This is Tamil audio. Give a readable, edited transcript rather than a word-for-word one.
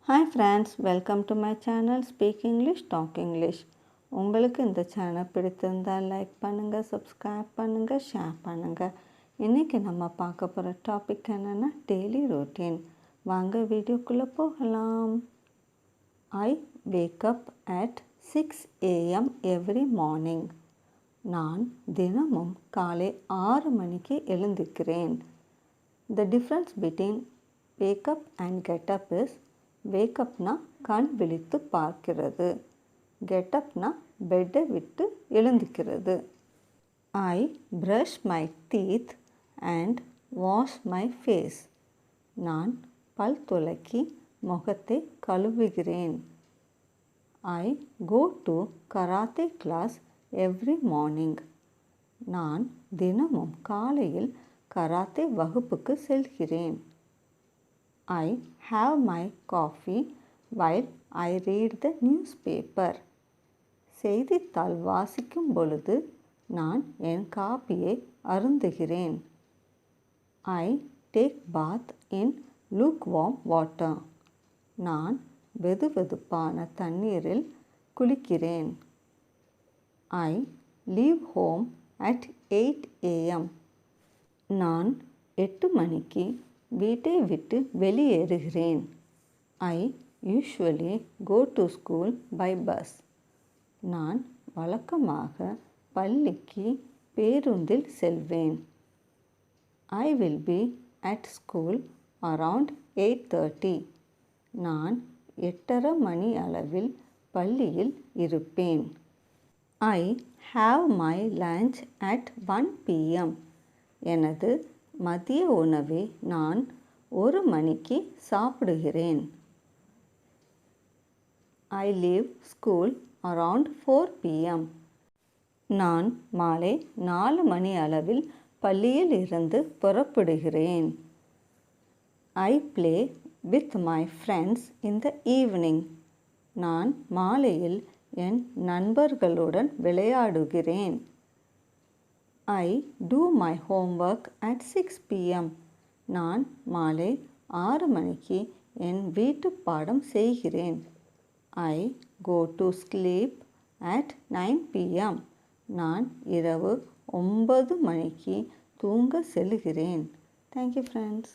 Hi friends, welcome to my channel Speak English, Talk English. உங்களுக்கு இந்த சேனல் பிடித்திருந்தால் லைக் பண்ணுங்கள், சப்ஸ்கிரைப் பண்ணுங்கள், ஷேர் பண்ணுங்கள். இன்றைக்கி நம்ம பார்க்க போகிற டாபிக் என்னென்னா டெய்லி ரொட்டீன். வாங்க வீடியோக்குள்ளே போகலாம். I wake up at 6 AM every morning. நான் தினமும் காலை 6 மணிக்கு எழுந்திருக்கிறேன். The difference between wake up and get up is வேக்கப்னா கண் விழித்து பார்க்கிறது, கெட்டப்னா பெட்டை விட்டு எழுந்திக்கிறது. I brush my teeth and wash my face. நான் பல் துலக்கி முகத்தை கழுவுகிறேன். I go to karate class every morning. நான் தினமும் காலையில் கராத்தே வகுப்புக்கு செல்கிறேன். I have my coffee while I read the newspaper. செய்தித்தாள் வாசிக்கும் பொழுது நான் என் காபியை அருந்துகிறேன். I take bath in lukewarm water. நான் வெதுவெதுப்பான தண்ணீரில் குளிக்கிறேன். I leave home at 8 AM. நான் 8 மணிக்கு வீட்டை விட்டு வெளியேறுகிறேன். I usually go to school by bus. நான் வழக்கமாக பள்ளிக்கு பேருந்தில் செல்வேன். I will be at school around 8:30. நான் 8:30 மணி அளவில் பள்ளியில் இருப்பேன். I have my lunch at 1 PM. எனது மதிய உணவை நான் 1 மணிக்கு சாப்பிடுகிறேன். I leave school around 4 PM. நான் மாலை 4 மணி அளவில் பள்ளியில் இருந்து புறப்படுகிறேன். I play with my friends in the evening. நான் மாலையில் என் நண்பர்களுடன் விளையாடுகிறேன். I do my homework at 6 PM. நான் மாலை 6 மணிக்கு என் வீட்டு பாடம் செய்கிறேன். I go to sleep at 9 PM. நான் இரவு 9 மணிக்கு தூங்க செல்கிறேன். Thank you friends.